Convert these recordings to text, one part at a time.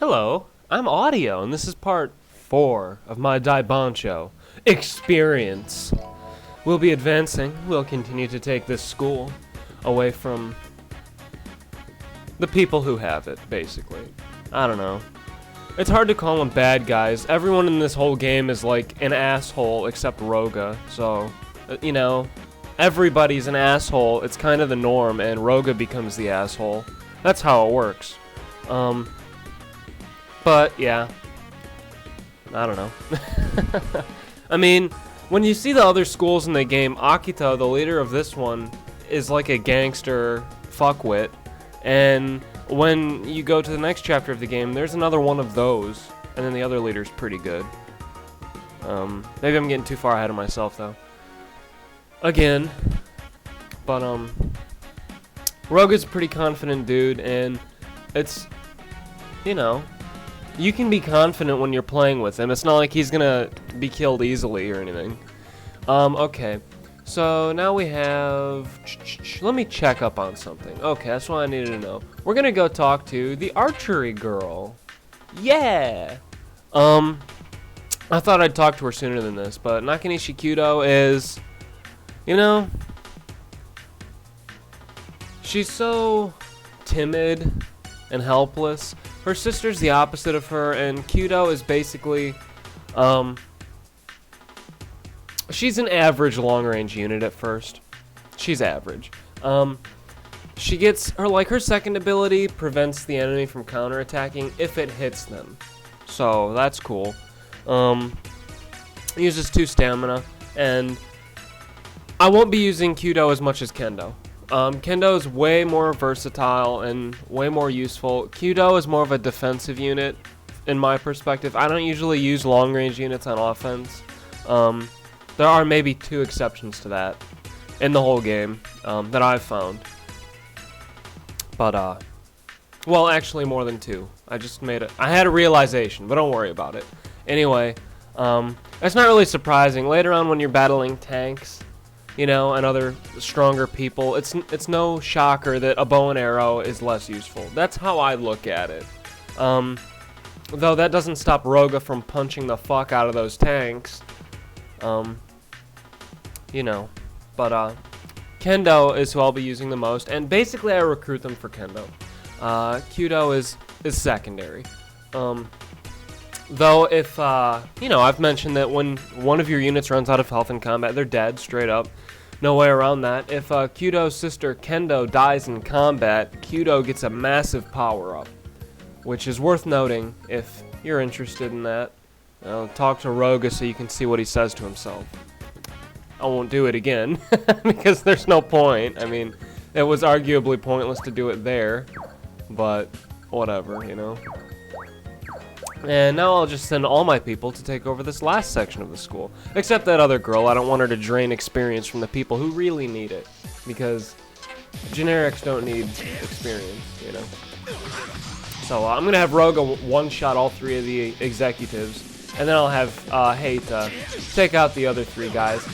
Hello, I'm Audio, and this is part 4 of my Daibanchou experience. We'll be advancing. We'll continue to take this school away from the people who have it, basically. I don't know. It's hard to call them bad guys. Everyone in this whole game is like an asshole except Roga, so, you know, everybody's an asshole. It's kind of the norm, and Roga becomes the asshole. That's how it works. But, yeah. I don't know. I mean, when you see the other schools in the game, Akito, the leader of this one, is like a gangster fuckwit. And when you go to the next chapter of the game, there's another one of those. And then the other leader's pretty good. Maybe I'm getting too far ahead of myself, though. Again. But, Roga's a pretty confident dude, and it's, you know, you can be confident when you're playing with him. It's not like he's gonna be killed easily or anything. Okay. So now we have... Let me check up on something. Okay, that's what I needed to know. We're gonna go talk to the archery girl. Yeah! I thought I'd talk to her sooner than this, but Nakanishi Kyudo is... You know... She's so timid and helpless. Her sister's the opposite of her, and Kyudo is basically, she's an average long-range unit at first. She's average. She gets, her second ability prevents the enemy from counterattacking if it hits them. So, that's cool. Uses 2 stamina, and I won't be using Kyudo as much as Kendo. Kendo is way more versatile and way more useful. Kyudo is more of a defensive unit, in my perspective. I don't usually use long-range units on offense. There are maybe 2 exceptions to that in the whole game that I've found. But, well, actually more than 2. I had a realization, but don't worry about it. Anyway, it's not really surprising. Later on when you're battling tanks, you know, and other stronger people, it's no shocker that a bow and arrow is less useful. That's how I look at it. Though that doesn't stop Roga from punching the fuck out of those tanks. You know, but Kendo is who I'll be using the most, and basically I recruit them for Kendo. Kyudo is secondary. Though if, you know, I've mentioned that when one of your units runs out of health in combat, they're dead, straight up. No way around that. If Kyudo's sister Kendo dies in combat, Kyudo gets a massive power-up, which is worth noting if you're interested in that. Talk to Roga so you can see what he says to himself. I won't do it again, because there's no point. I mean, it was arguably pointless to do it there, but whatever, you know. And now I'll just send all my people to take over this last section of the school. Except that other girl. I don't want her to drain experience from the people who really need it. Because generics don't need experience, you know. So I'm going to have Roga one-shot all 3 of the executives. And then I'll have Hate take out the other 3 guys.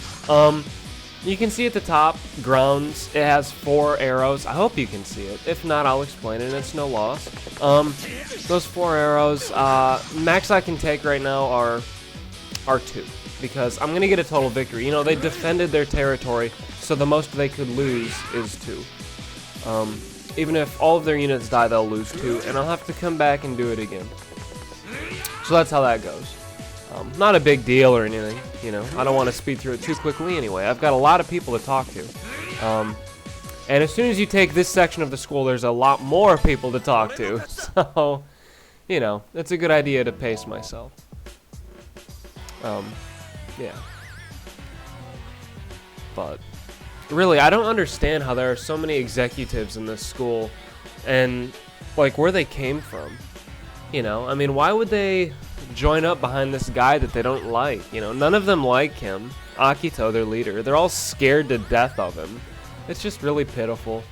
You can see at the top, grounds, it has 4 arrows. I hope you can see it. If not, I'll explain it. It's no loss. Those 4 arrows, max I can take right now are 2. Because I'm going to get a total victory. You know, they defended their territory, so the most they could lose is 2. Even if all of their units die, they'll lose 2, and I'll have to come back and do it again. So that's how that goes. Not a big deal or anything, you know. I don't want to speed through it too quickly anyway. I've got a lot of people to talk to. And as soon as you take this section of the school, there's a lot more people to talk to. So, you know, it's a good idea to pace myself. Yeah. But, really, I don't understand how there are so many executives in this school and, like, where they came from. You know, I mean, why would they join up behind this guy that they don't like? You know, none of them like him. Akito, their leader. They're all scared to death of him. It's just really pitiful.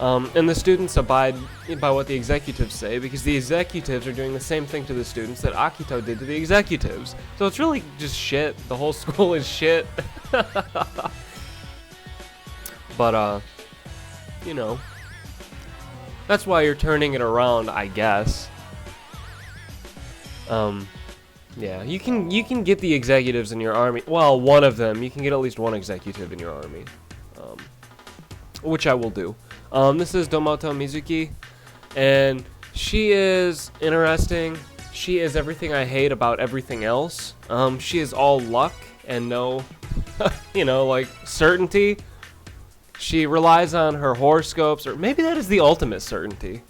And the students abide by what the executives say, because the executives are doing the same thing to the students that Akito did to the executives. So it's really just shit. The whole school is shit. But, you know, that's why you're turning it around, I guess. Yeah, you can get the executives in your army. Well, one of them. You can get at least one executive in your army, which I will do. This is Domoto Mizuki, and she is interesting. She is everything I hate about everything else. She is all luck and no, like certainty. She relies on her horoscopes, or maybe that is the ultimate certainty.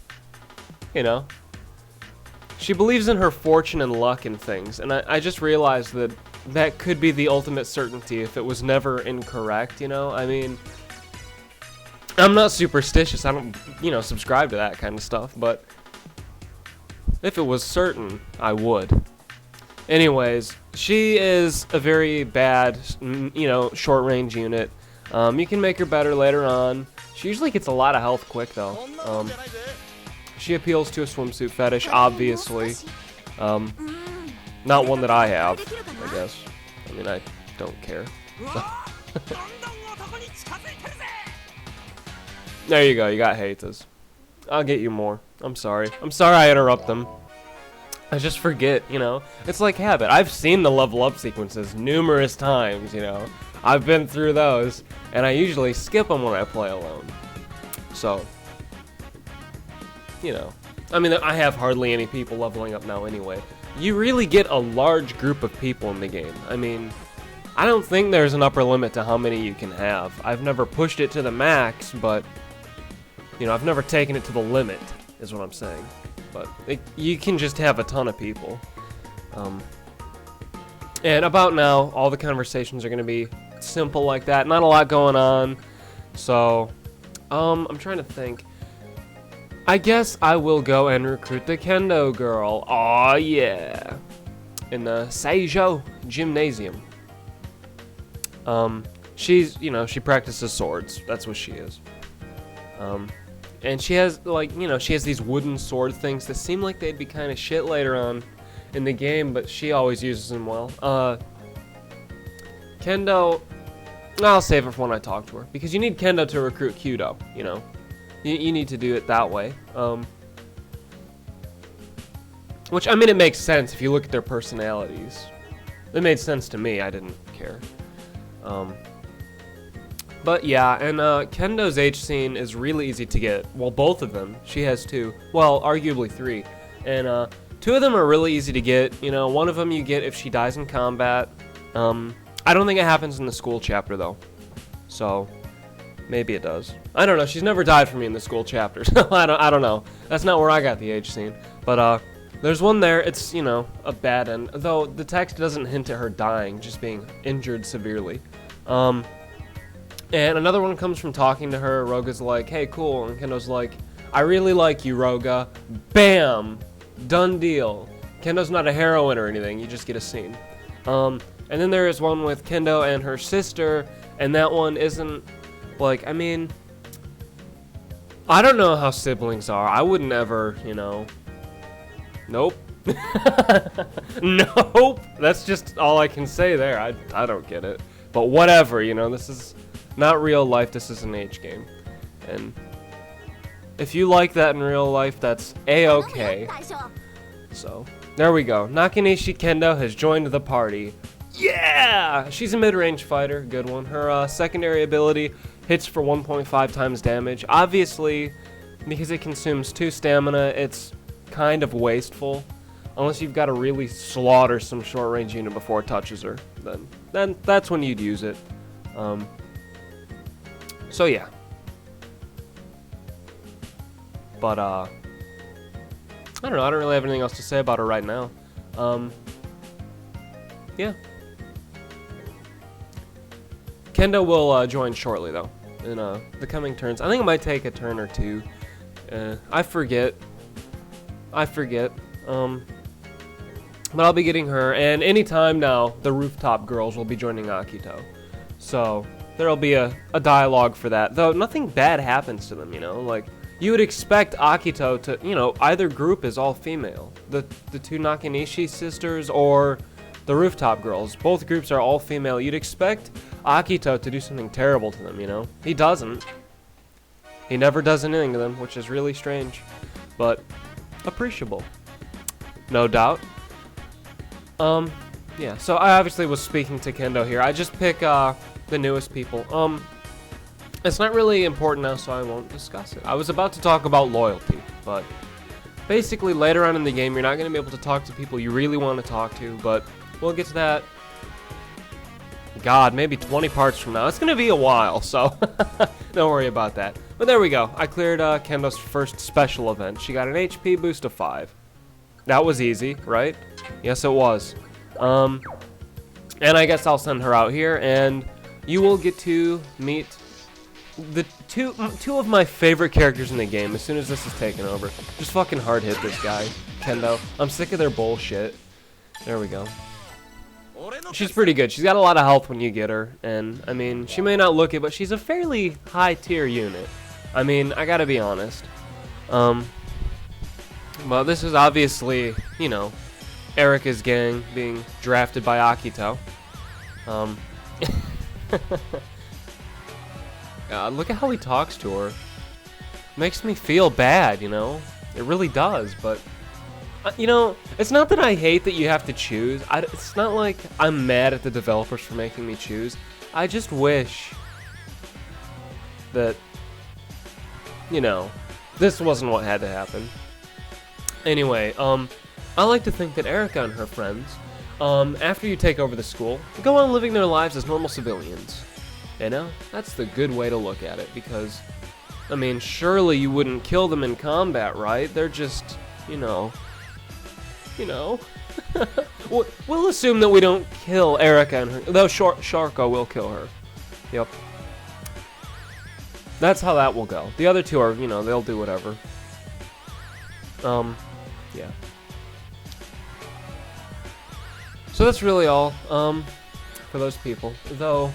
She believes in her fortune and luck and things, and I just realized that that could be the ultimate certainty if it was never incorrect, I mean, I'm not superstitious, I don't, subscribe to that kind of stuff, but if it was certain, I would. Anyways, she is a very bad, short-range unit. You can make her better later on. She usually gets a lot of health quick, though. She appeals to a swimsuit fetish, obviously. Not one that I have, I guess. I mean, I don't care. There you go, you got haters. I'll get you more. I'm sorry. I'm sorry I interrupt them. I just forget, It's like habit. I've seen the level up sequences numerous times, I've been through those, and I usually skip them when I play alone. So, I mean, I have hardly any people leveling up now anyway. You really get a large group of people in the game. I mean, I don't think there's an upper limit to how many you can have. I've never pushed it to the max, but, I've never taken it to the limit, is what I'm saying. But you can just have a ton of people. And about now, all the conversations are going to be simple like that. Not a lot going on. So, I'm trying to think. I guess I will go and recruit the kendo girl. Aw, yeah. In the Seijo Gymnasium. She's, she practices swords. That's what she is. And she has, she has these wooden sword things that seem like they'd be kind of shit later on in the game, but she always uses them well. Kendo, I'll save it for when I talk to her, because you need Kendo to recruit Kyudo, You need to do it that way. Which, I mean, it makes sense if you look at their personalities. It made sense to me. I didn't care. But yeah, and Kendo's H scene is really easy to get. Well, both of them. She has 2. Well, arguably 3. And 2 of them are really easy to get. One of them you get if she dies in combat. I don't think it happens in the school chapter, though. So, maybe it does. I don't know. She's never died for me in the school chapter, so I don't know. That's not where I got the H scene. But there's one there. It's, a bad end. Though the text doesn't hint at her dying, just being injured severely. And another one comes from talking to her. Roga's like, hey, cool. And Kendo's like, I really like you, Roga. Bam! Done deal. Kendo's not a heroine or anything. You just get a scene. And then there is one with Kendo and her sister. And that one isn't, I mean, I don't know how siblings are. I wouldn't ever, Nope. Nope. That's just all I can say there. I don't get it. But whatever, this is not real life. This is an H game. And if you like that in real life, that's A-okay. So, there we go. Nakanishi Kendo has joined the party. Yeah! She's a mid-range fighter. Good one. Her secondary ability hits for 1.5 times damage. Obviously, because it consumes 2 stamina, it's kind of wasteful. Unless you've got to really slaughter some short-range unit before it touches her. Then that's when you'd use it. So yeah. But I don't know, I don't really have anything else to say about her right now. Yeah. Kendo will join shortly though, in the coming turns. I think it might take a turn or 2. I forget. But I'll be getting her, and anytime now, the rooftop girls will be joining Akito. So, there'll be a dialogue for that. Though, nothing bad happens to them, you would expect Akito to, either group is all female. The 2 Nakanishi sisters or the rooftop girls. Both groups are all female. You'd expect Akito to do something terrible to them, He doesn't. He never does anything to them, which is really strange. But, appreciable. No doubt. Yeah, so I obviously was speaking to Kendo here. I just pick, the newest people. It's not really important now, so I won't discuss it. I was about to talk about loyalty, but basically later on in the game, you're not going to be able to talk to people you really want to talk to, but we'll get to that, God, maybe 20 parts from now. It's going to be a while, so don't worry about that. But there we go. I cleared Kendo's first special event. She got an HP boost of 5. That was easy, right? Yes, it was. And I guess I'll send her out here, and you will get to meet the two of my favorite characters in the game as soon as this is taken over. Just fucking hard hit this guy, Kendo. I'm sick of their bullshit. There we go. She's pretty good. She's got a lot of health when you get her, and I mean, she may not look it, but she's a fairly high tier unit. I mean, I gotta be honest. Well, this is obviously, you know, Erika's gang being drafted by Akito. God, look at how he talks to her. Makes me feel bad, you know? It really does, but you know, it's not that I hate that you have to choose. It's not like I'm mad at the developers for making me choose. I just wish that, you know, this wasn't what had to happen. Anyway, I like to think that Erika and her friends, after you take over the school, go on living their lives as normal civilians. You know, that's the good way to look at it, because, I mean, surely you wouldn't kill them in combat, right? They're just, you know, we'll assume that we don't kill Erika and her, though Sharko will kill her. Yep. That's how that will go. The other two are, you know, they'll do whatever. Yeah. So that's really all, for those people. Though,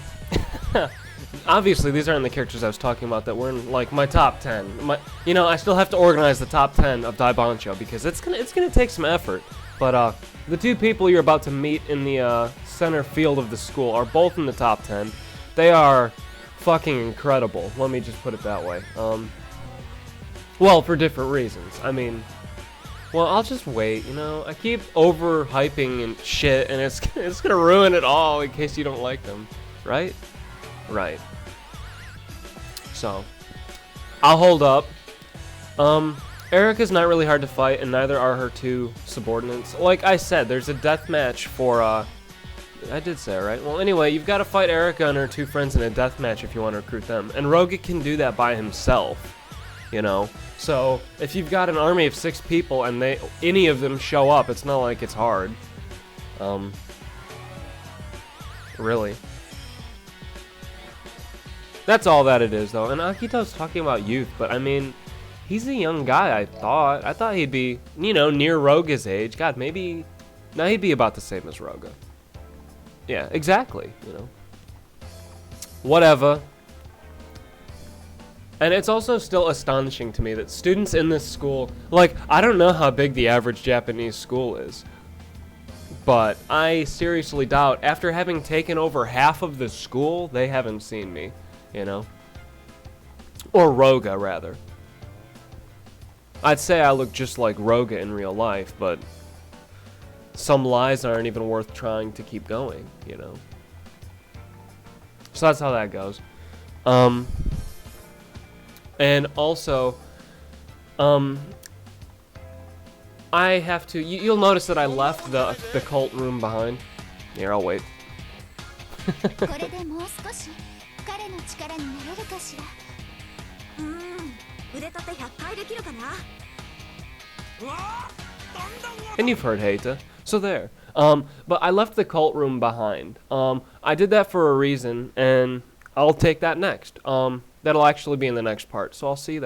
obviously these aren't the characters I was talking about that were in, like, my top 10. You know, I still have to organize the top 10 of Daibanchou because it's gonna take some effort. But, the two people you're about to meet in the, center field of the school are both in the top 10. They are fucking incredible. Let me just put it that way. Well, for different reasons. I mean, well, I'll just wait, you know? I keep overhyping and shit, and it's gonna ruin it all in case you don't like them. Right? Right. So, I'll hold up. Erika's not really hard to fight, and neither are her two subordinates. Like I said, there's a death match for, I did say it, right? Well, anyway, you've got to fight Erika and her two friends in a death match if you want to recruit them. And Roga can do that by himself, you know? So, if you've got an army of 6 people and any of them show up, it's not like it's hard. Really. That's all that it is, though. And Akito's talking about youth, but I mean, he's a young guy, I thought. I thought he'd be, you know, near Roga's age. God, maybe... No, he'd be about the same as Roga. Yeah, exactly, you know. Whatever. And it's also still astonishing to me that students in this school... Like, I don't know how big the average Japanese school is. But I seriously doubt, after having taken over half of the school, they haven't seen me, you know? Or Roga, rather. I'd say I look just like Roga in real life, but some lies aren't even worth trying to keep going, you know? So that's how that goes. And also, I have to... You'll notice that I left the cult room behind. Here, I'll wait. And you've heard Heita. So there. But I left the cult room behind. I did that for a reason, and I'll take that next. That'll actually be in the next part, so I'll see you there.